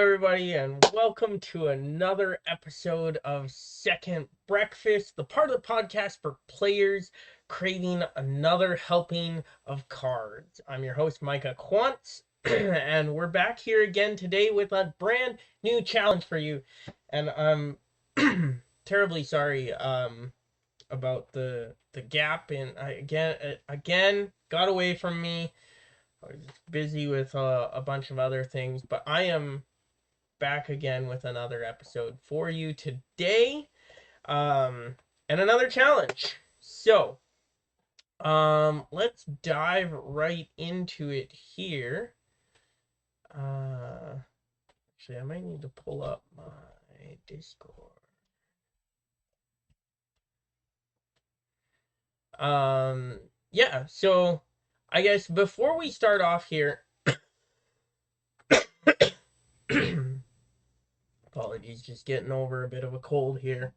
everybody, and welcome to another episode of Second Breakfast, the part of the podcast for players craving another helping of cards. I'm your host, Micah Quantz, and we're back here again today with a brand new challenge for you. And I'm terribly sorry about the gap, and I again got away from me. I was busy with a bunch of other things, but I am back again with another episode for you today, and another challenge. So, let's dive right into it here. Actually, I might need to pull up my Discord. Yeah. So, I guess before we start off here. Apologies, just getting over a bit of a cold here.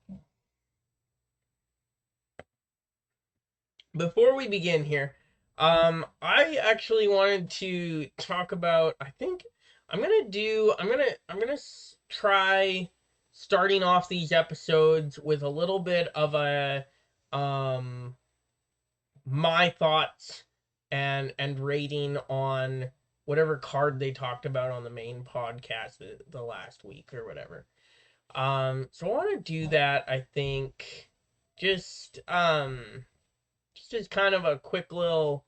Before we begin here, I actually wanted to talk about. I think I'm gonna try starting off these episodes with a little bit of a um my thoughts and rating on whatever card they talked about on the main podcast the last week or whatever. So I want to do that. I think just as kind of a quick little.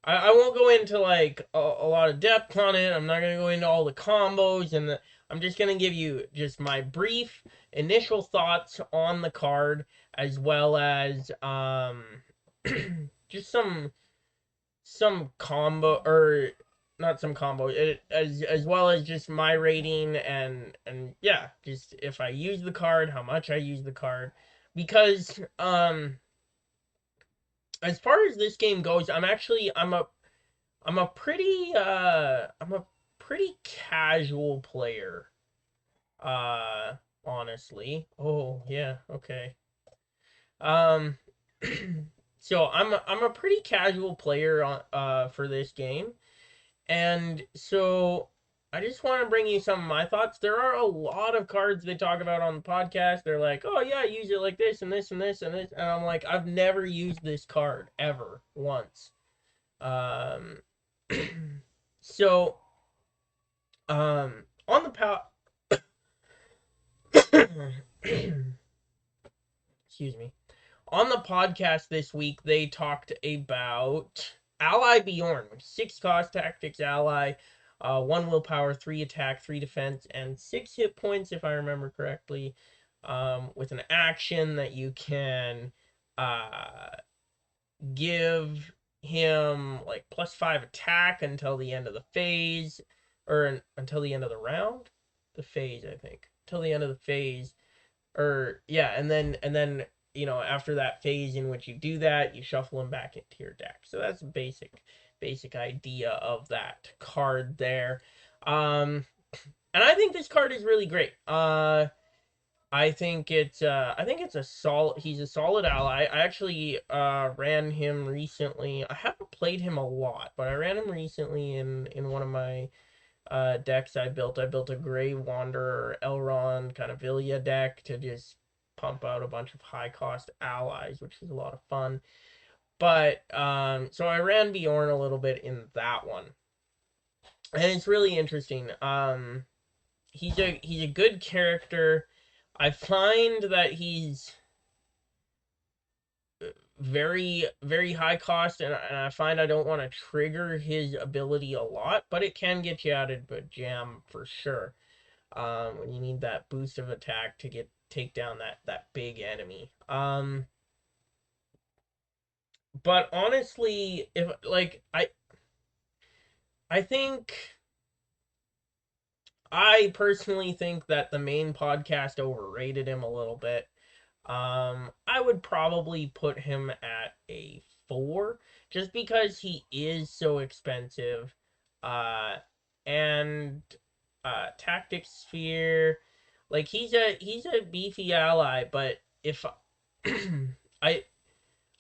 I won't go into like a lot of depth on it. I'm not gonna go into all the combos I'm just gonna give you just my brief initial thoughts on the card, as well as just some combo, or not some combo, as well as just my rating, and yeah, just if I use the card, how much I use the card, because as far as this game goes, I'm a pretty casual player. Honestly. Oh, yeah, okay. Um so I'm a pretty casual player on for this game. And so I just want to bring you some of my thoughts. There are a lot of cards they talk about on the podcast. They're like, "Oh yeah, use it like this and this and this and this." And I'm like, "I've never used this card ever once." Um so on the excuse me. On the podcast this week, they talked about Ally Beorn, 6 cost tactics ally, 1 willpower, 3 attack, 3 defense, and 6 hit points, if I remember correctly, with an action that you can uh, give him like +5 attack until the end of the phase, or until the end of the round. The phase, I think, until the end of the phase, or yeah, and then after that phase in which you do that, you shuffle him back into your deck. So that's a basic idea of that card there. And I think this card is really great. I think it's a solid. He's a solid ally. I actually ran him recently. I haven't played him a lot, but I ran him recently in one of my decks I built. I built a Grey Wanderer Elrond kind of Villia deck to just pump out a bunch of high cost allies, which is a lot of fun. But so I ran Beorn a little bit in that one, and it's really interesting. He's a good character. I find that he's very high cost, and I find I don't want to trigger his ability a lot, but it can get you out of a jam for sure. When you need that boost of attack to take down that big enemy. But honestly, if like I think I personally think that the main podcast overrated him a little bit. I would probably put him at a 4, just because he is so expensive. Uh, and Tactic Sphere, like he's a beefy ally, but if I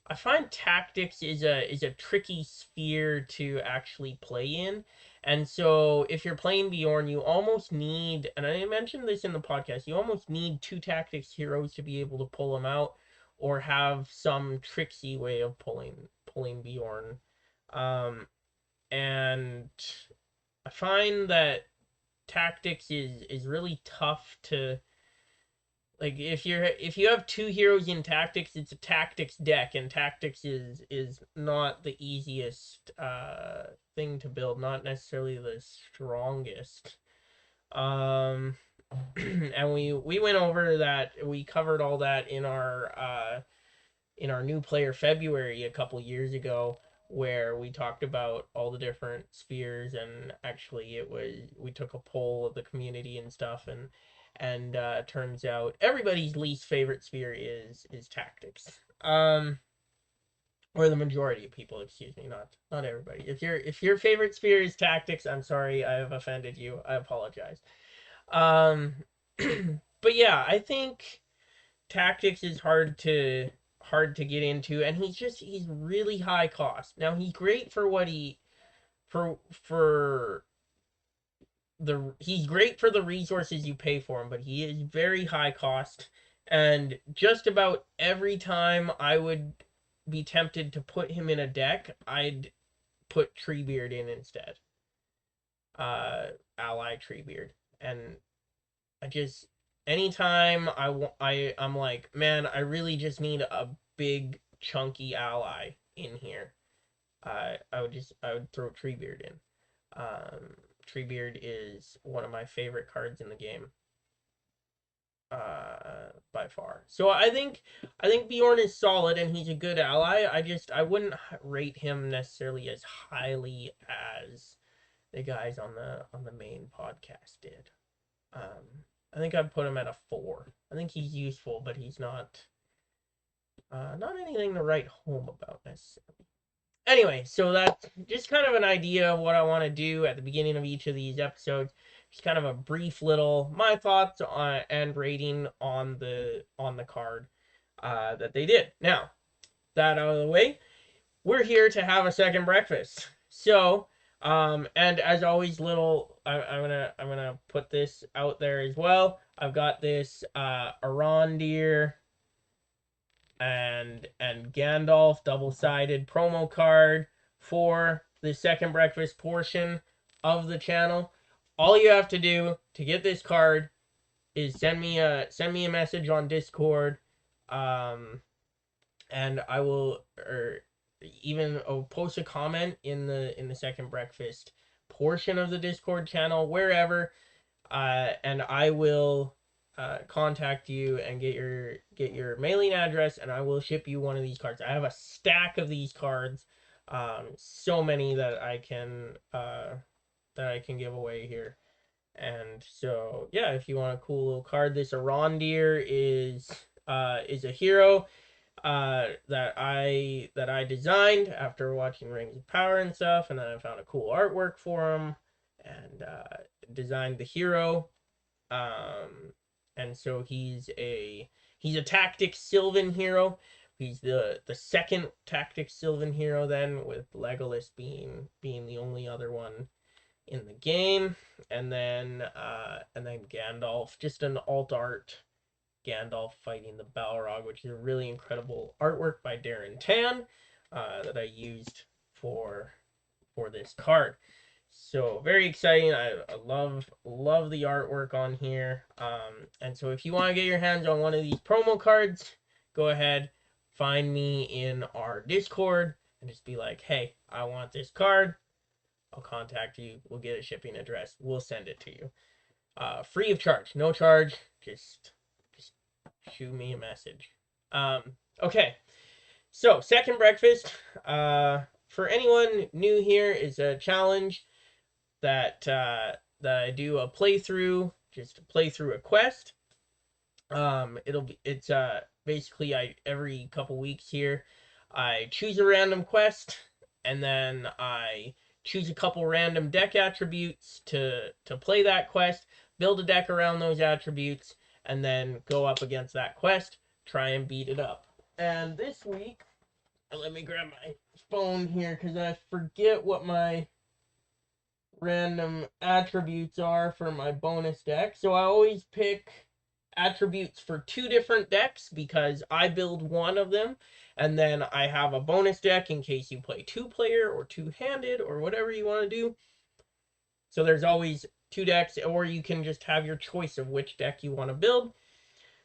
I find tactics is a tricky sphere to actually play in, And so if you're playing Beorn, you almost need, and I mentioned this in the podcast, you almost need 2 tactics heroes to be able to pull them out, or have some tricksy way of pulling Beorn. And I find that tactics is really tough to, like, if you have 2 heroes in tactics, it's a tactics deck, and tactics is not the easiest thing to build, not necessarily the strongest. um and we went over that, we covered all that in our new player February a couple years ago, where we talked about all the different spheres, and actually we took a poll of the community and stuff, and turns out everybody's least favorite sphere is tactics. Or the majority of people, excuse me, not everybody. If your favorite sphere is tactics, I'm sorry, I have offended you. I apologize. Um, but yeah, I think tactics is hard to get into, and he's really high cost. Now he's great for what he for he's great for the resources you pay for him, but he is very high cost. And just about every time I would be tempted to put him in a deck, I'd put Treebeard in instead. Ally Treebeard. And I just, anytime I'm like, man, I really just need a big chunky ally in here. I would throw Treebeard in. Treebeard is one of my favorite cards in the game, by far. So I think Beorn is solid, and he's a good ally. I wouldn't rate him necessarily as highly as the guys on the main podcast did. I think I'd put him at a 4. I think he's useful, but he's not anything to write home about necessarily. Anyway, so that's just kind of an idea of what I want to do at the beginning of each of these episodes. Just kind of a brief little my thoughts on and rating on the card that they did. Now, that out of the way, we're here to have a second breakfast. So, and as always, I'm gonna put this out there as well. I've got this Arondir and Gandalf double-sided promo card for the second breakfast portion of the channel. All you have to do to get this card is send me a message on Discord, and I will, or even post a comment in the second breakfast portion of the Discord channel, wherever, and I will contact you and get your mailing address, and I will ship you one of these cards. I have a stack of these cards, so many that I can give away here. And so yeah, if you want a cool little card, this Arondir is a hero that I designed after watching Rings of Power and stuff, and then I found a cool artwork for him and designed the hero. And so he's a tactics Sylvan hero. He's the second tactics Sylvan hero, then, with Legolas being the only other one in the game, and then Gandalf, just an alt art Gandalf fighting the Balrog, which is a really incredible artwork by Darren Tan that I used for this card. So very exciting. I love the artwork on here. And so if you want to get your hands on one of these promo cards, go ahead, find me in our Discord and just be like, hey, I want this card. I'll contact you. We'll get a shipping address. We'll send it to you. Free of charge. No charge. Just shoot me a message. Okay. So, second breakfast, for anyone new here, is a challenge that I do a playthrough, just play through a quest. It's basically every couple weeks here, I choose a random quest, and then I choose a couple random deck attributes to play that quest, build a deck around those attributes, and then go up against that quest, try and beat it up. And this week, let me grab my phone here because I forget what my random attributes are for my bonus deck. So I always pick attributes for 2 different decks because I build one of them, and then I have a bonus deck in case you play 2-player or 2-handed or whatever you want to do. So there's always 2 decks, or you can just have your choice of which deck you want to build.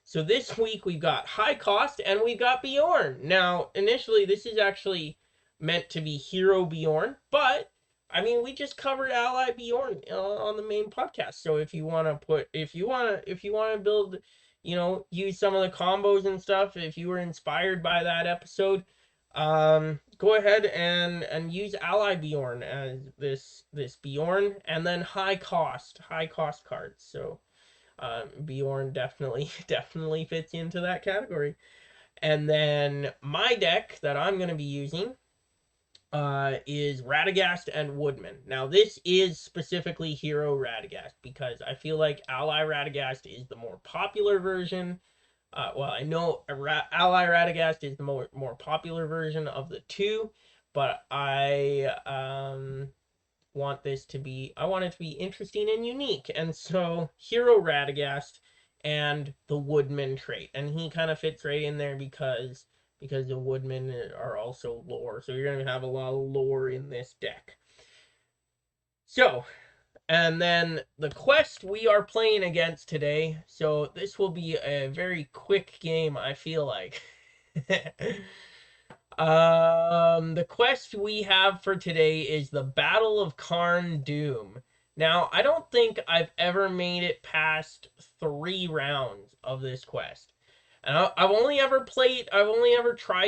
So this week we've got High Cost and we've got Beorn. Now, initially this is actually meant to be Hero Beorn, but I mean we just covered Ally Beorn on the main podcast. So if you want to build, use some of the combos and stuff, if you were inspired by that episode, go ahead and use Ally Beorn as this Beorn, and then high cost cards. So Beorn definitely fits into that category. And then my deck that I'm going to be using is Radagast and Woodmen. Now this is specifically Hero Radagast because I feel like Ally Radagast is the more popular version. Well, I know Ally Radagast is the more popular version of the two, but I want it to be interesting and unique. And so Hero Radagast and the Woodman trait. And he kind of fits right in there because the Woodmen are also lore. So you're going to have a lot of lore in this deck. So, and then the quest we are playing against today. So this will be a very quick game, I feel like. The quest we have for today is the Battle of Karn Doom. Now, I don't think I've ever made it past 3 rounds of this quest. And I've only ever tried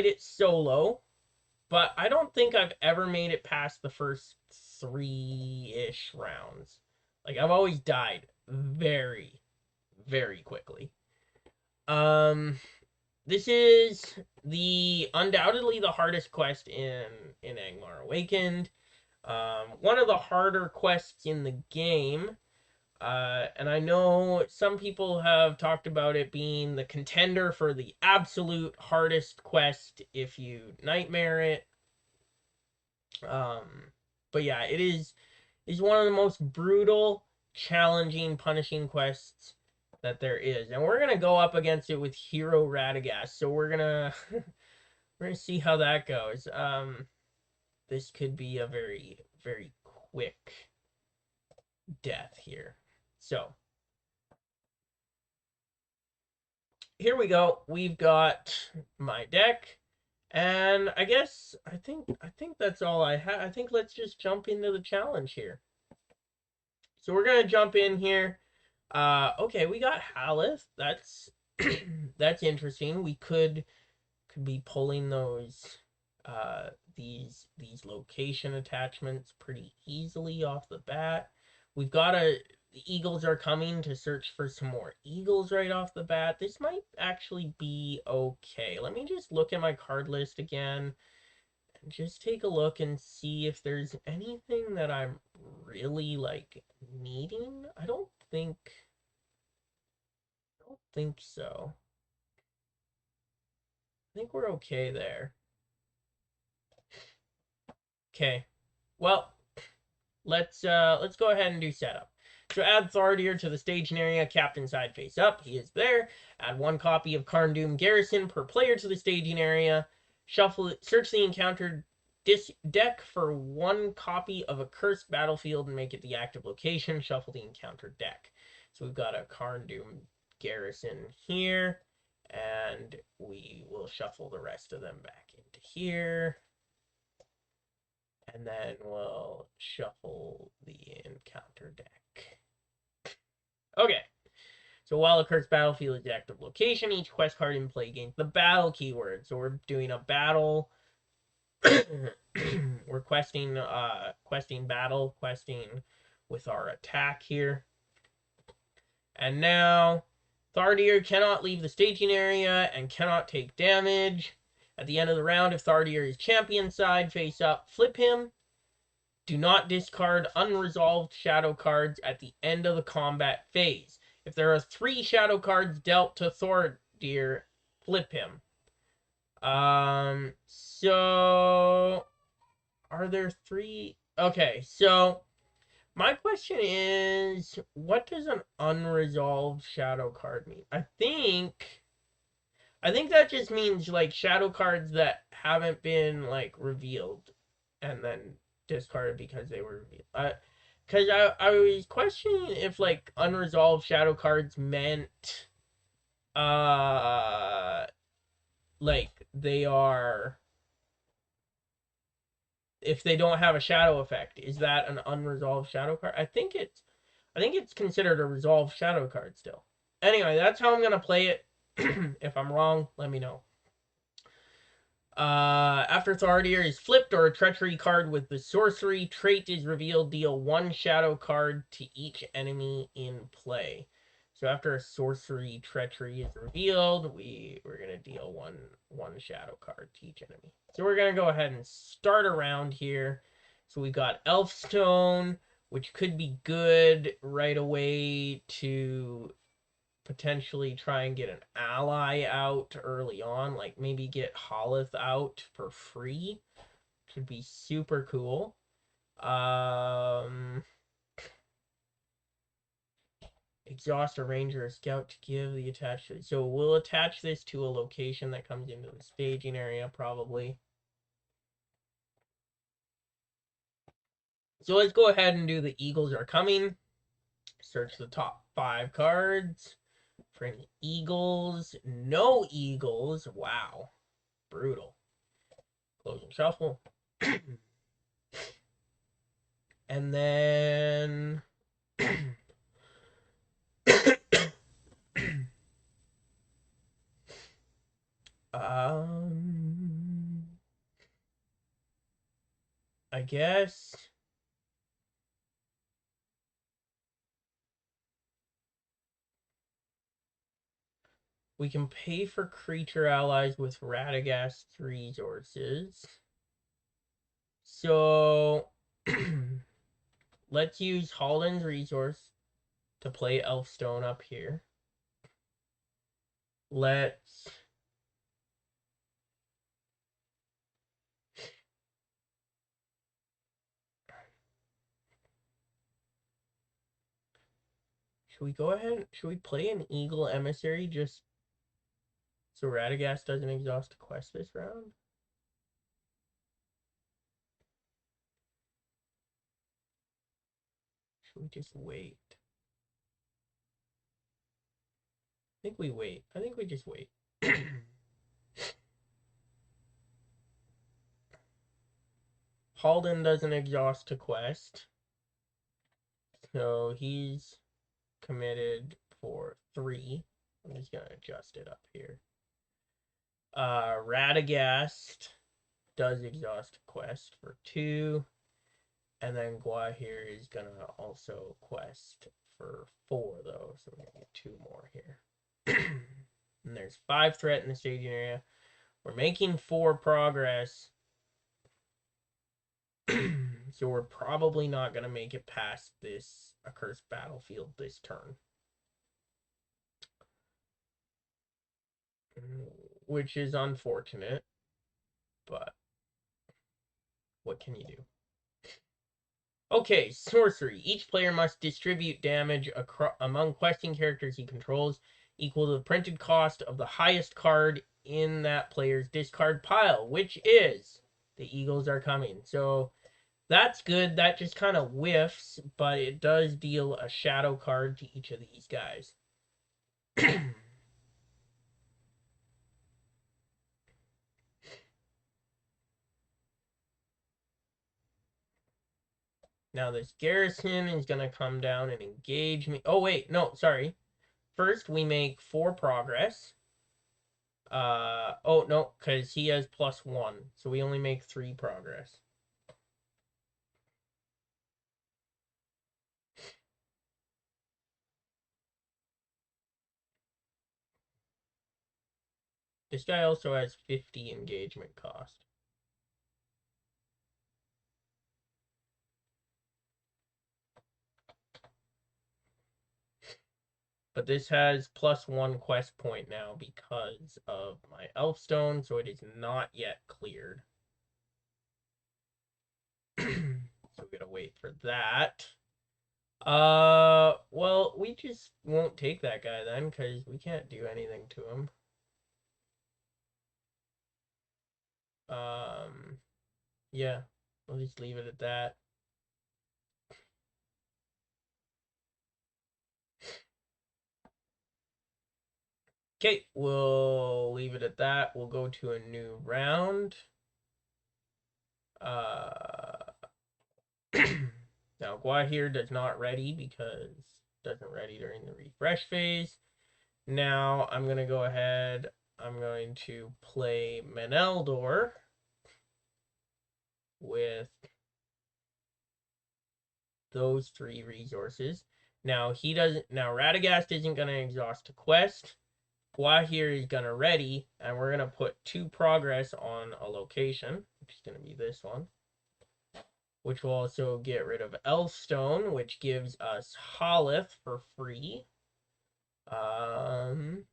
it solo, but I don't think I've ever made it past the first 3-ish rounds. Like, I've always died very, very quickly. This is undoubtedly the hardest quest in Angmar Awakened. One of the harder quests in the game. And I know some people have talked about it being the contender for the absolute hardest quest if you nightmare it. But yeah, it is one of the most brutal, challenging, punishing quests that there is. And we're gonna go up against it with Hero Radagast. So we're gonna we're gonna see how that goes. This could be a very, very quick death here. So here we go. We've got my deck. And I think that's all I have. I think let's just jump into the challenge here. So we're gonna jump in here. Okay, we got Haleth. That's that's interesting. We could be pulling these location attachments pretty easily off the bat. We've got the Eagles are coming to search for some more Eagles right off the bat. This might actually be okay. Let me just look at my card list again and just take a look and see if there's anything that I'm really like needing. I don't think so. I think we're okay there. Okay. Well, let's go ahead and do setup. So add Thardir to the staging area, captain side face up. He is there. Add 1 copy of Karn Doom Garrison per player to the staging area. Search the encountered deck for 1 copy of a cursed battlefield and make it the active location. Shuffle the encountered deck. So we've got a Karn Doom Garrison here, and we will shuffle the rest of them back into here. And then we'll shuffle the encounter deck. Okay. So while a cursed battlefield is active location, each quest card in play gains the battle keyword. So we're doing a battle. We're questing battle, questing with our attack here. And now Thardir cannot leave the staging area and cannot take damage. At the end of the round, if Thardir is champion side face up, flip him. Do not discard unresolved shadow cards at the end of the combat phase. If there are 3 shadow cards dealt to Thardir, flip him. So are there 3? Okay, so My question is, what does an unresolved shadow card mean? I think that just means like shadow cards that haven't been like revealed and then discarded because they were revealed. Because I was questioning if like unresolved shadow cards meant uh like they are, if they don't have a shadow effect, is that an unresolved shadow card? I think it's considered a resolved shadow card still. Anyway, that's how I'm gonna play it. If I'm wrong, let me know. After Thardir is flipped or a treachery card with the sorcery trait is revealed, deal one shadow card to each enemy in play. So after a sorcery treachery is revealed, we're gonna deal one shadow card to each enemy. So we're gonna go ahead and start around here. So we've got Elfstone, which could be good right away to potentially try and get an ally out early on, like maybe get Holith out for free. Could be super cool. Um, Exhaust a ranger or scout to give the attached. So we'll attach this to a location that comes into the staging area probably. So let's go ahead and do the Eagles Are Coming. Search the top 5 cards for any Eagles. No Eagles. Wow. Brutal. Close and shuffle. And then um I guess we can pay for creature allies with Radagast resources. So let's use Holland's resource to play Elfstone up here. Let's should we go ahead? Should we play an Eagle Emissary just so Radagast doesn't exhaust a quest this round? Should we just wait? I think we wait. I think we just wait. Halden doesn't exhaust a quest, so he's committed for 3. I'm just gonna adjust it up here. Radagast does exhaust a quest for 2, and then Guahir is gonna also quest for 4 though, so we're gonna get 2 more here. And there's 5 threat in the staging area. We're making 4 progress. So we're probably not going to make it past this accursed battlefield this turn. Which is unfortunate, but what can you do? Okay, sorcery. Each player must distribute damage among questing characters he controls equal to the printed cost of the highest card in that player's discard pile, which is the Eagles Are Coming. So that's good. That just kind of whiffs, but it does deal a shadow card to each of these guys. Now this garrison is going to come down and engage me. Oh, wait. No, sorry. First, we make 4 progress. Oh, no, because he has +1. So we only make 3 progress. This guy also has 50 engagement cost. But this has +1 quest point now because of my Elfstone, so it is not yet cleared. So we gotta wait for that. Well, we just won't take that guy then, because we can't do anything to him. Yeah, we'll just leave it at that. Okay, we'll leave it at that. We'll go to a new round. Now Gua here does not ready because it doesn't ready during the refresh phase. Now I'm gonna go ahead. I'm going to play Meneldor with those 3 resources. Now he doesn't. Now Radagast isn't gonna exhaust a quest. Gua here is gonna ready, and we're gonna put 2 progress on a location, which is gonna be this one. Which will also get rid of Elfstone, which gives us Holith for free. And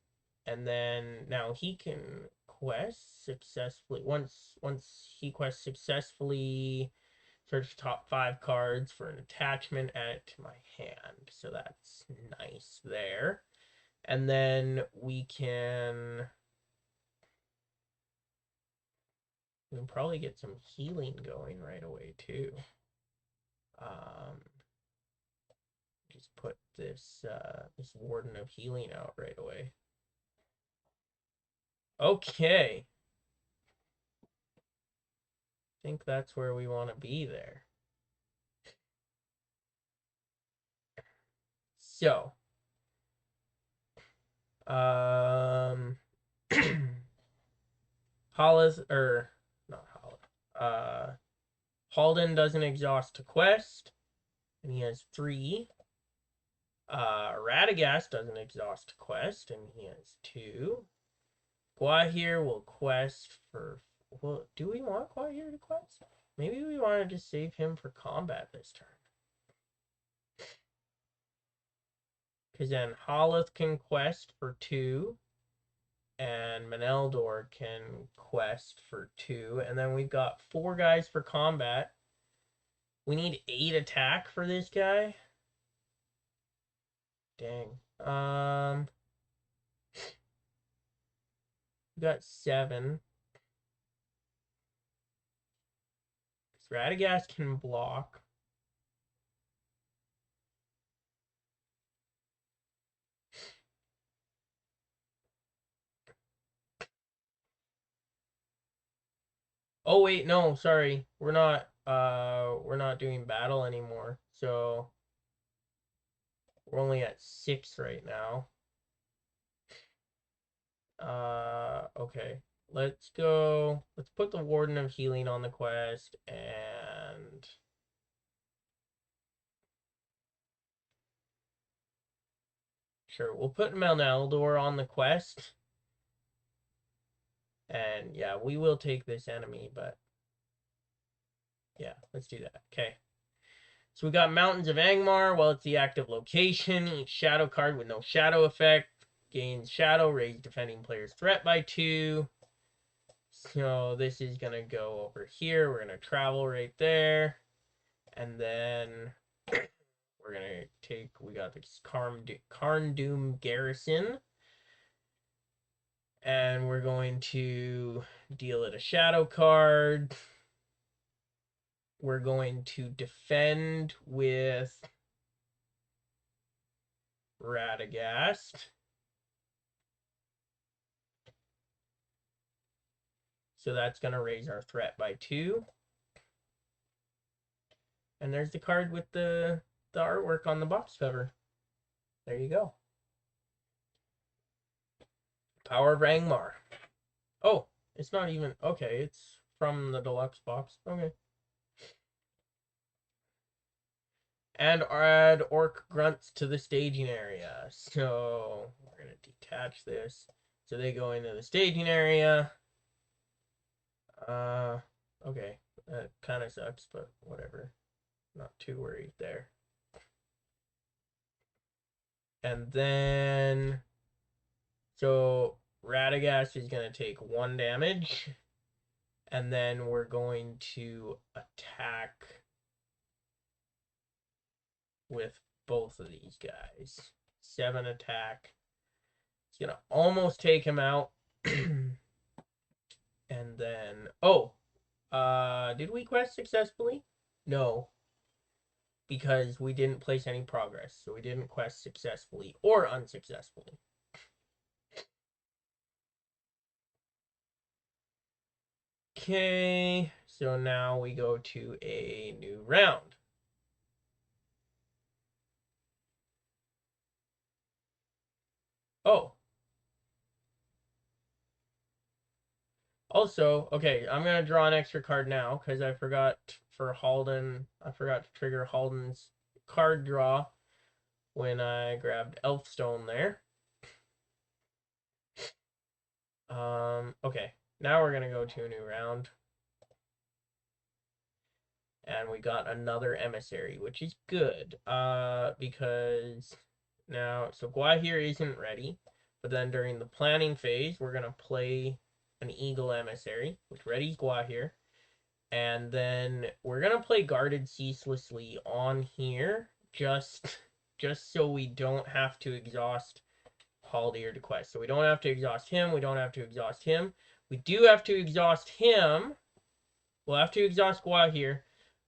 then now he can quest successfully. Once he quests successfully, search top 5 cards for an attachment, add it to my hand. So that's nice there. And then we can probably get some healing going right away too. Just put this this Warden of Healing out right away. Okay. I think that's where we want to be there. So, Hollis, or not Hollis, Halden doesn't exhaust a quest, and he has 3. Radagast doesn't exhaust a quest, and he has 2. Gua here will quest for. Well, do we want Gua here to quest? Maybe we want to just save him for combat this turn. Because then Holith can quest for 2, and Meneldor can quest for 2, and then we've got 4 guys for combat. We need 8 attack for this guy. Dang. We got 7. Radagast can block. Oh wait, no, sorry. We're not doing battle anymore. So we're only at 6 right now. Okay. Let's go. Let's put the Warden of Healing on the quest, and sure, we'll put Meneldor on the quest. And yeah, we will take this enemy, but yeah, let's do that. Okay. So we got Mountains of Angmar. Well, it's the active location. Each shadow card with no shadow effect gains shadow, raise defending player's threat by 2. So this is going to go over here. We're going to travel right there. And then we're going to take, we got this Carndoom Garrison. And we're going to deal it a shadow card. We're going to defend with Radagast. So that's going to raise our threat by 2. And there's the card with the artwork on the box cover. There you go. Power of Angmar. Oh, it's not even... Okay, it's from the deluxe box. Okay. And add Orc Grunts to the staging area. So we're going to detach this. So they go into the staging area. Okay. That kind of sucks, but whatever. Not too worried there. And then... So Radagast is going to take 1 damage. And then we're going to attack with both of these guys. 7 attack. It's gonna almost take him out. And then, oh, did we quest successfully? No, because we didn't place any progress, so we didn't quest successfully or unsuccessfully. Okay, so now we go to a new round. Oh. Also, okay, I'm going to draw an extra card now because I forgot for Halden, I forgot to trigger Halden's card draw when I grabbed Elfstone there. Okay, now we're going to go to a new round. And we got another emissary, which is good, because now, so Guahir isn't ready, but then during the planning phase, we're going to play an Eagle emissary, which readies Guahir, and then we're going to play Guarded Ceaselessly on here, just so we don't have to exhaust Haldir to quest. So we don't have to exhaust him, we don't have to exhaust him. We do have to exhaust him. We'll have to exhaust Guahir,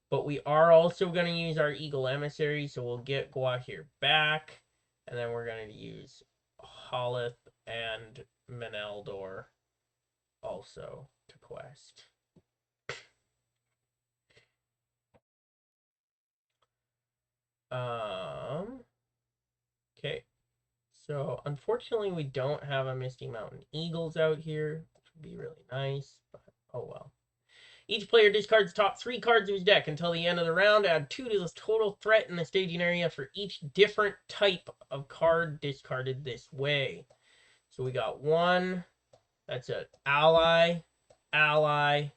but we are also going to use our Eagle Emissary, so we'll get Guahir back, and then we're going to use Holith and Meneldor also to quest. Okay. So, unfortunately, we don't have a Misty Mountain Eagles out here, which would be really nice, but oh well. Each player discards top 3 cards of his deck until the end of the round. Add 2 to the total threat in the staging area for each different type of card discarded this way. So we got 1, that's an ally, ally,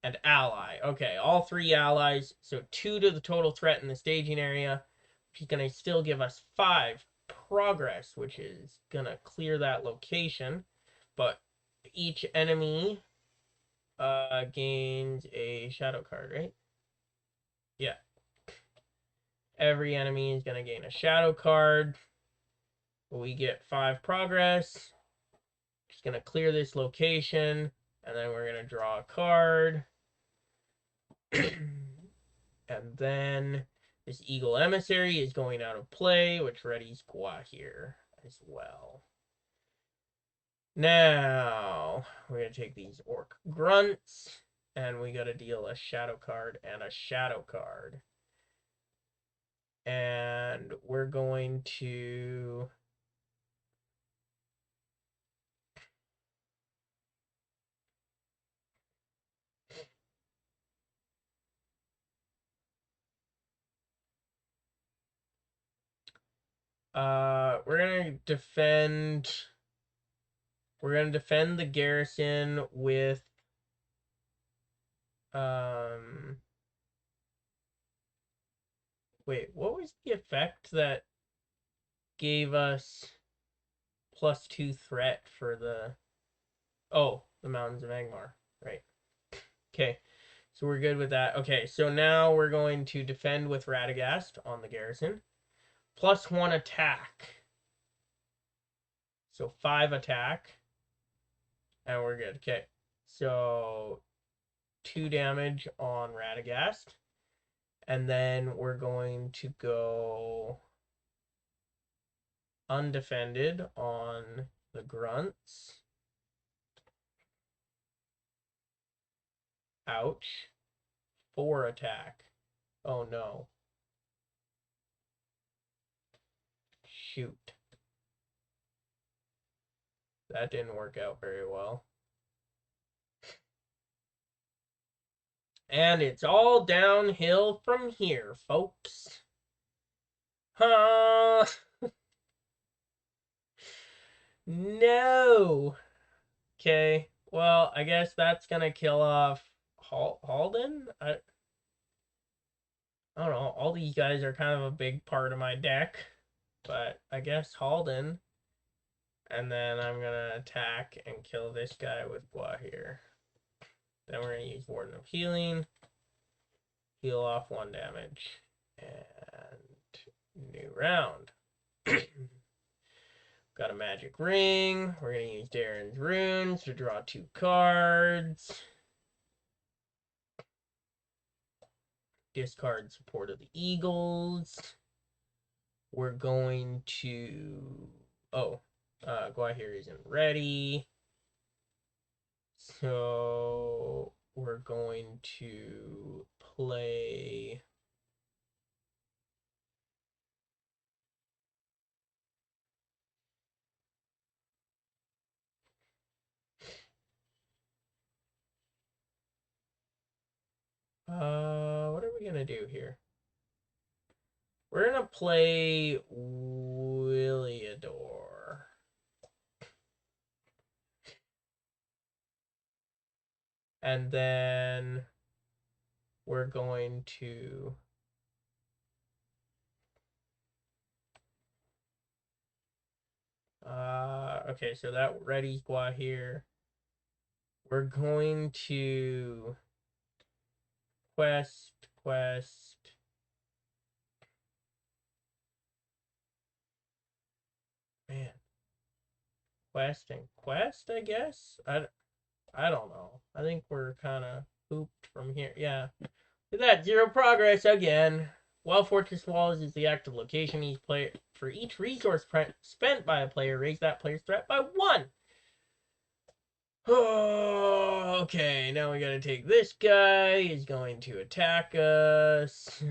and ally. Okay, all 3 allies. So 2 to the total threat in the staging area, which is going to still give us 5 progress, which is going to clear that location. But each enemy gains a shadow card, right? Yeah. Every enemy is going to gain a shadow card. We get 5 progress. Just going to clear this location, and then we're going to draw a card. And then this Eagle Emissary is going out of play, which readies Guahir as well. Now, we're going to take these Orc Grunts, and we got to deal a shadow card and a shadow card. And we're going to we're gonna defend the garrison with wait, what was the effect that gave us +2 threat for the the Mountains of Angmar, right? Okay, so we're good with that. Okay, so now we're going to defend with Radagast on the garrison. +1 attack. So 5 attack. And we're good. Okay. So 2 damage on Radagast. And then we're going to go undefended on the grunts. Ouch. 4 attack. Oh no. Shoot. That didn't work out very well. And it's all downhill from here, folks. Huh? No. Okay. Well, I guess that's gonna kill off Halden? I don't know. All these guys are kind of a big part of my deck. But I guess Halden. And then I'm gonna attack and kill this guy with Guahir. Then we're gonna use Warden of Healing. Heal off 1 damage. And New round. Got a magic ring. We're going to use Darren's runes to draw 2 cards. Discard support of the Eagles. We're going to... Oh, Guahir isn't ready. So we're going to play... what are we going to do here? We're going to play Williador. And then we're going to... okay, so that ready's Guahir. We're going to quest. Man. Quest, I guess? I don't know. I think we're kind of pooped from here. Yeah. Look at that. 0 progress again. While Fortress Walls is the active location, each player, for each resource spent by a player, raise that player's threat by 1. Oh, okay, now we gotta take this guy. He's going to attack us.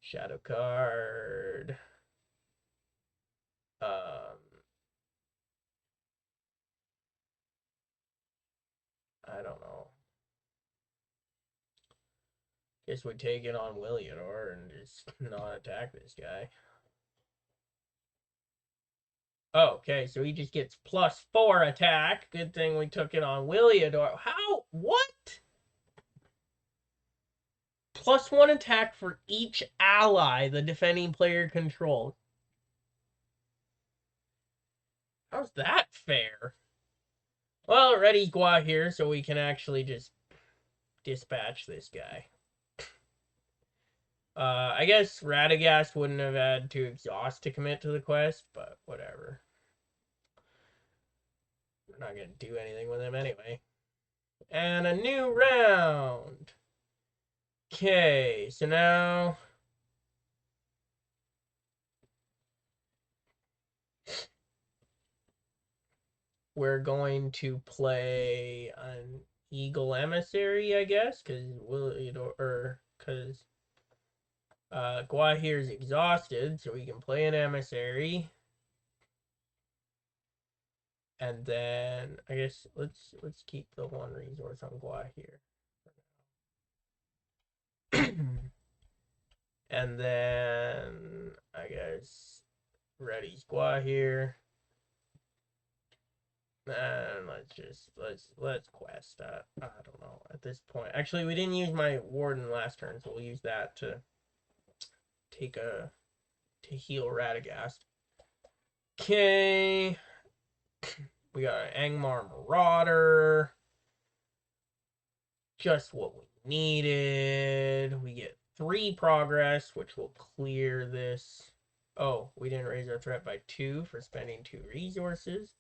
Shadow card. I don't know. Guess we take it on Williador and just not attack this guy. Oh, okay, so he just gets +4 attack. Good thing we took it on Williador. How? What? +1 attack for each ally the defending player controls. How's that fair? Well, ready's Guahir, so we can actually just dispatch this guy. I guess Radagast wouldn't have had to exhaust to commit to the quest, but whatever. We're not going to do anything with him anyway. And a new round. Okay, so now... we're going to play an Eagle Emissary, I guess, because Guahir's exhausted, so we can play an Emissary. And then I guess let's keep the 1 resource on Guahir. And then I guess ready's Guahir. And let's quest that. I don't know at this point. Actually, we didn't use my Warden last turn, so we'll use that to heal Radagast. Okay. We got an Angmar Marauder. Just what we needed. We get 3 progress, which will clear this. Oh, we didn't raise our threat by 2 for spending 2 resources.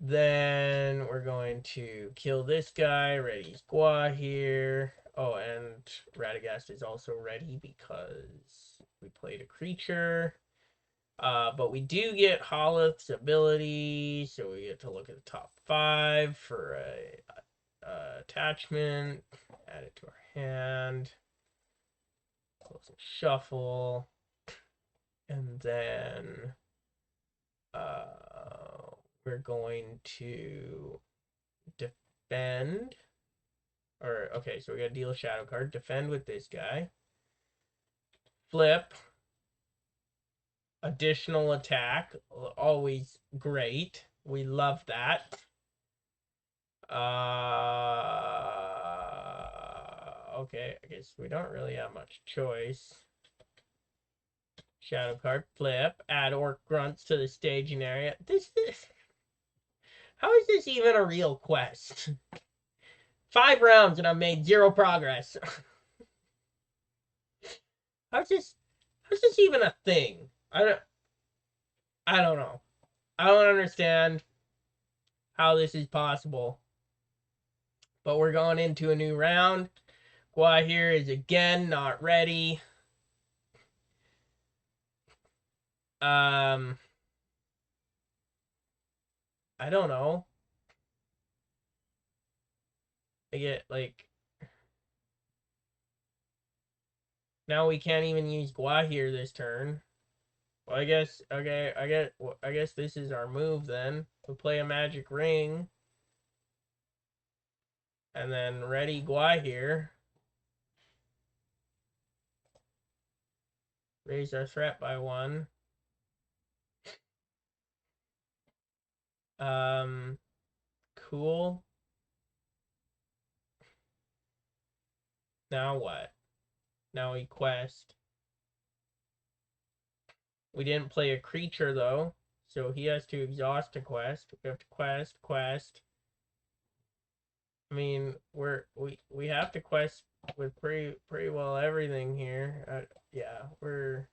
Then we're going to kill this guy. Ready's Guahir. Oh, and Radagast is also ready because we played a creature. But we do get Holith's ability, so we get to look at the top 5 for a attachment. Add it to our hand. Close and shuffle. And then we're going to defend. Okay, so we got to deal a shadow card. Defend with this guy. Flip. Additional attack. Always great. We love that. Okay, I guess we don't really have much choice. Shadow card, flip, add orc grunts to the staging area. How is this even a real quest? 5 rounds and I've made 0 progress. How's this even a thing? I don't know. I don't understand how this is possible. But we're going into a new round. Gua here is again not ready. I don't know. I get like now we can't even use Gua here this turn. Well, I guess okay. I guess this is our move then. We play a magic ring, and then ready Gua here. Raise our threat by 1. Cool. Now what? Now we quest. We didn't play a creature though, so he has to exhaust a quest. We have to quest. I mean, we have to quest with pretty well everything here. Yeah, we're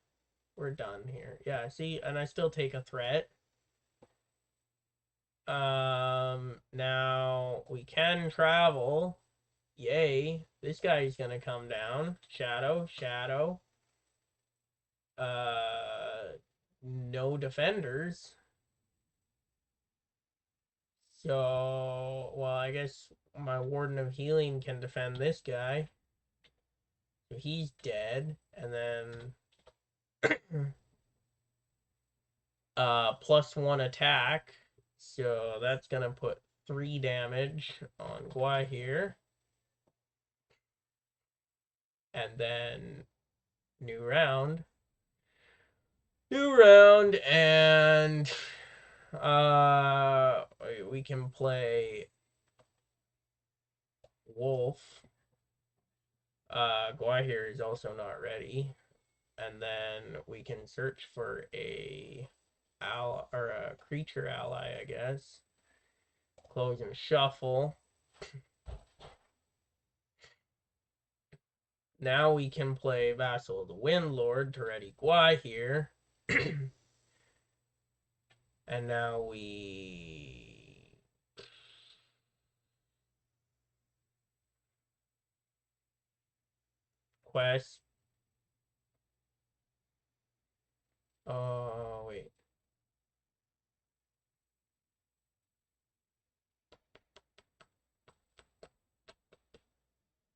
done here. Yeah, see, and I still take a threat. Now we can travel. Yay! This guy's gonna come down. Shadow. No defenders. So, well, I guess my Warden of Healing can defend this guy. So he's dead. And then +1 attack. So that's gonna put 3 damage on Gua here. And then new round. And we can play Wolf. Gua here is also not ready. And then we can search for a creature ally, I guess. Close and shuffle. Now we can play Vassal of the Windlord to ready Gua here. And now we quest. Oh, wait.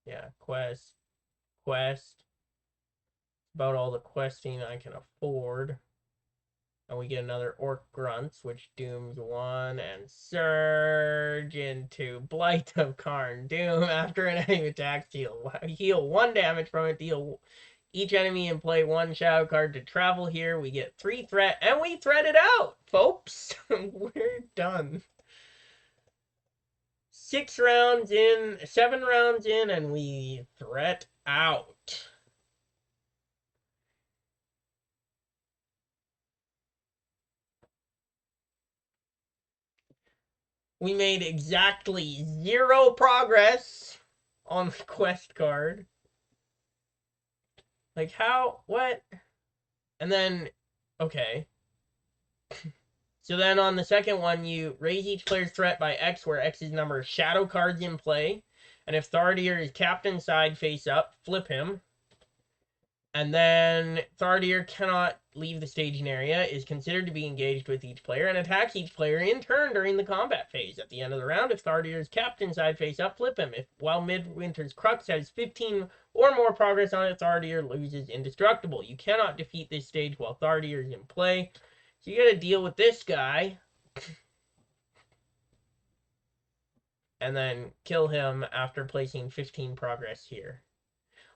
Yeah, quest. About all the questing I can afford. And we get another Orc Grunts, which dooms 1 and surge into Blight of Karn. Doom after an enemy attacks, heal 1 damage from it, deal each enemy and play 1 shadow card to travel here. We get 3 threat, and we threat it out, folks. We're done. 7 rounds in, and we threat out. We made exactly 0 progress on the quest card. Like, how? What? And then, okay. So then on the second one, you raise each player's threat by X, where X is the number of shadow cards in play. And if Thardir is captain side face up, flip him. And then Thardir cannot leave the staging area, is considered to be engaged with each player, and attacks each player in turn during the combat phase. At the end of the round, if Thardir is captain side face up, flip him. If while Midwinter's Crux has 15 or more progress on it, Thardir loses indestructible. You cannot defeat this stage while Thardir is in play. So you gotta deal with this guy. And then kill him after placing 15 progress here.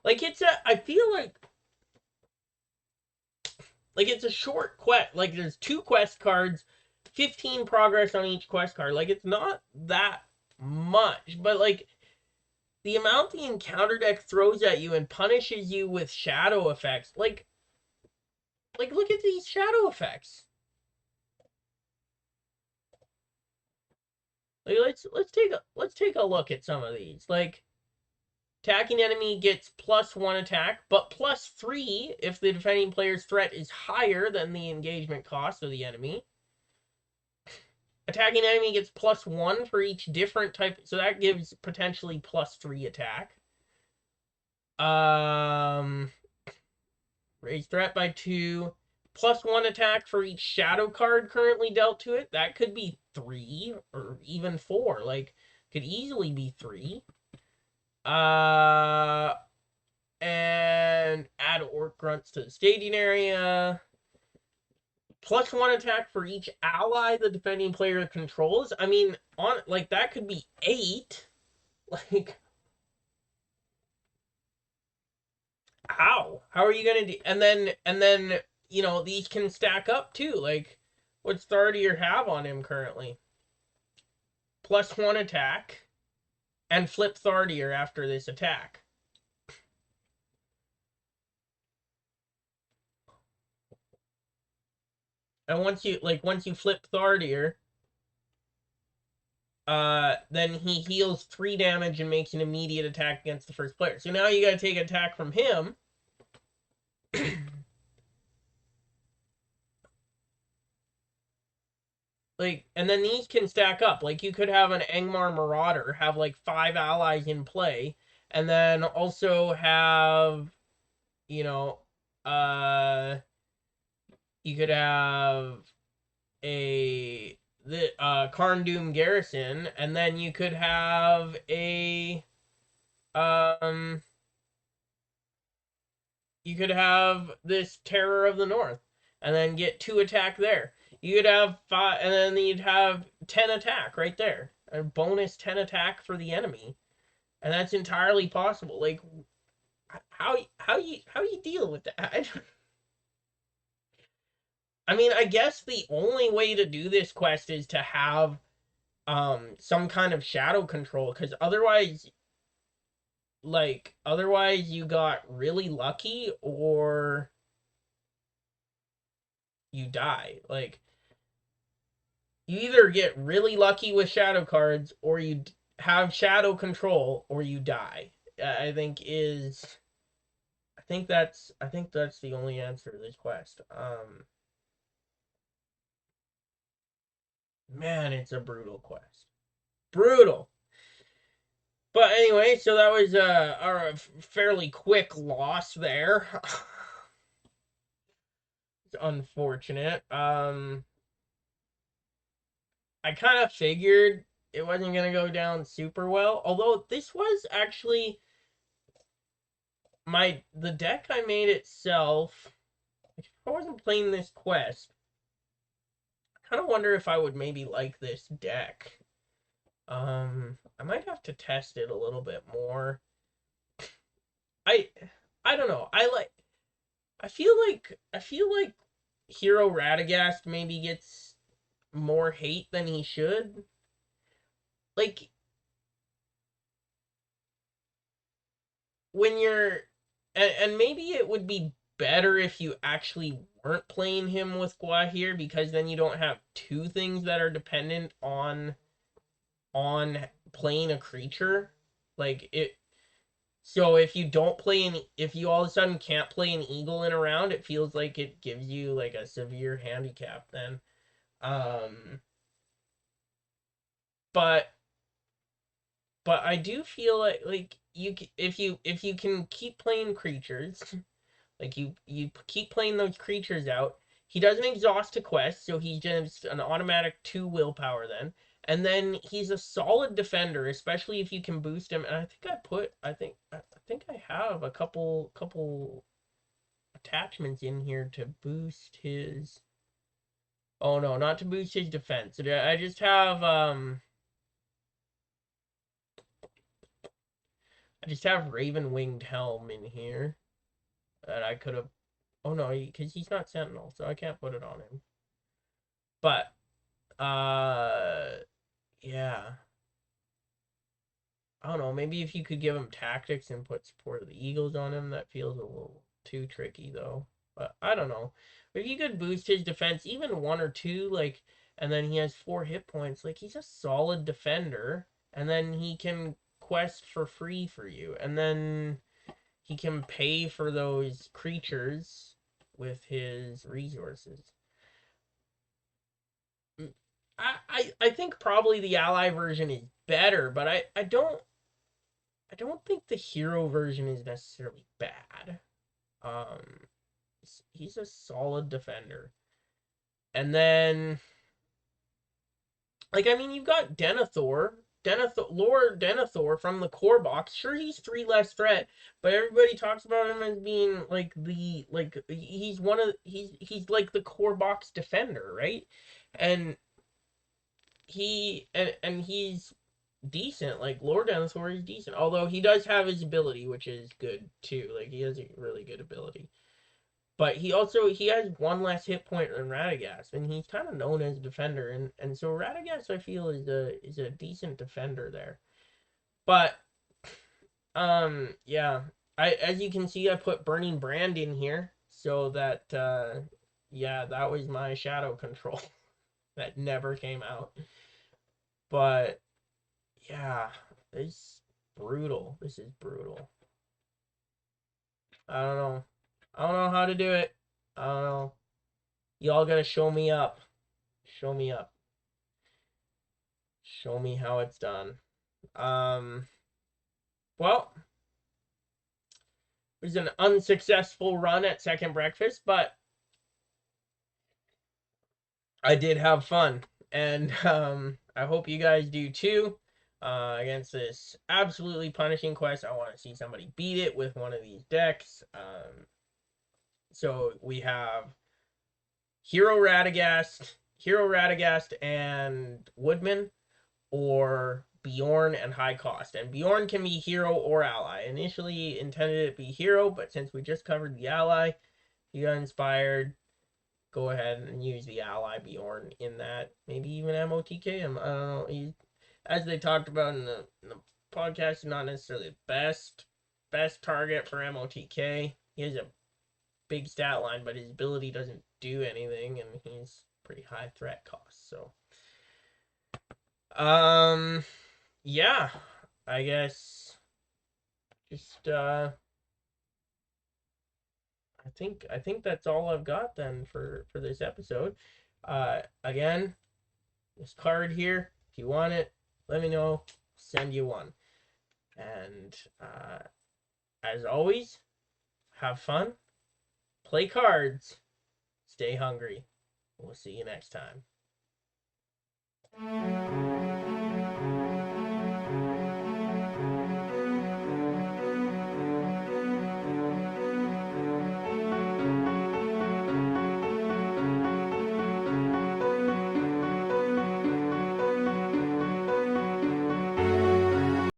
Like, I feel like it's a short quest. Like, there's 2 quest cards, 15 progress on each quest card. Like, it's not that much. But, like, the amount the encounter deck throws at you and punishes you with shadow effects. Like look at these shadow effects. Like, let's take a look at some of these. Like, Attacking enemy gets +1 attack, but +3 if the defending player's threat is higher than the engagement cost of the enemy. Attacking enemy gets +1 for each different type, so that gives potentially +3 attack. Raise threat by 2. +1 attack for each shadow card currently dealt to it. That could be 3 or even 4. Like, could easily be 3. And add orc grunts to the staging area. +1 attack for each ally the defending player controls. I mean, that could be 8. Like, how are you gonna do? And then these can stack up too. Like, what's Thardier have on him currently? +1 attack, and flip Thardier after this attack. And once you flip Thardier, then he heals 3 damage and makes an immediate attack against the first player. So now you gotta take attack from him. Like, and then these can stack up. Like, you could have an Angmar Marauder have like 5 allies in play, and then also have, you know, you could have the Karn Doom Garrison, and then you could have you could have this Terror of the North, and then get 2 attack there. You could have 5, and then you'd have 10 attack right there. A bonus 10 attack for the enemy, and that's entirely possible. Like, how you deal with that? I mean, I guess the only way to do this quest is to have some kind of shadow control, because otherwise you got really lucky or you die. Like, you either get really lucky with shadow cards or you have shadow control or you die. I think that's the only answer to this quest. Man, it's a brutal quest. Brutal. But anyway, so that was a fairly quick loss there. It's unfortunate. I kind of figured it wasn't going to go down super well. Although this was actually the deck I made itself. If I wasn't playing this quest, I kind of wonder if I would maybe like this deck. I might have to test it a little bit more. I don't know. I feel like Hero Radagast maybe gets more hate than he should. Like, when you're and maybe it would be better if you actually weren't playing him with Gwahir, because then you don't have 2 things that are dependent on playing a creature. Like, it so if you all of a sudden can't play an eagle in a round, it feels like it gives you like a severe handicap then. But I do feel like if you can keep playing creatures, like you keep playing those creatures out, he doesn't exhaust a quest, so he's just an automatic 2 willpower then. And then he's a solid defender, especially if you can boost him. And I think I have a couple attachments in here to boost his. Oh no, not to boost his defense. I just have Raven Winged Helm in here that I could have. Oh no, because he's not Sentinel, so I can't put it on him. But yeah. I don't know, maybe if you could give him tactics and put Support of the Eagles on him, that feels a little too tricky though. But I don't know. If you could boost his defense even 1 or 2, like, and then he has 4 hit points, like, he's a solid defender, and then he can quest for free for you, and then he can pay for those creatures with his resources. I think probably the ally version is better, but I don't think the hero version is necessarily bad. Um, he's a solid defender. And then, like, I mean, you've got Lord Denethor from the core box. Sure, he's 3 less threat, but everybody talks about him as being like he's like the core box defender, right? And he's decent. Like Lord Denethor is decent, although he does have his ability, which is good too. Like he has a really good ability. But he has 1 less hit point than Radagast, and he's kind of known as a defender, and so Radagast I feel is a decent defender there. But yeah, I as you can see I put Burning Brand in here so that yeah, that was my shadow control that never came out. But yeah, it's brutal. This is brutal. I don't know. I don't know how to do it. I don't know. Y'all gotta show me up. Show me up. Show me how it's done. Well, it was an unsuccessful run at Second Breakfast, but I did have fun. And I hope you guys do too. Against this absolutely punishing quest, I want to see somebody beat it with one of these decks. So we have Hero Radagast, and Woodmen, or Beorn and High Cost. And Beorn can be hero or ally. Initially intended it to be hero, but since we just covered the ally, you got inspired. Go ahead and use the ally Beorn in that. Maybe even MOTK him. I don't know. As they talked about in the podcast, not necessarily the best target for MOTK. He has a big stat line, but his ability doesn't do anything, and he's pretty high threat cost. So, yeah, I guess just I think that's all I've got then for this episode. Again, this card here, if you want it, let me know. Send you one. And as always, have fun, play cards, stay hungry. We'll see you next time.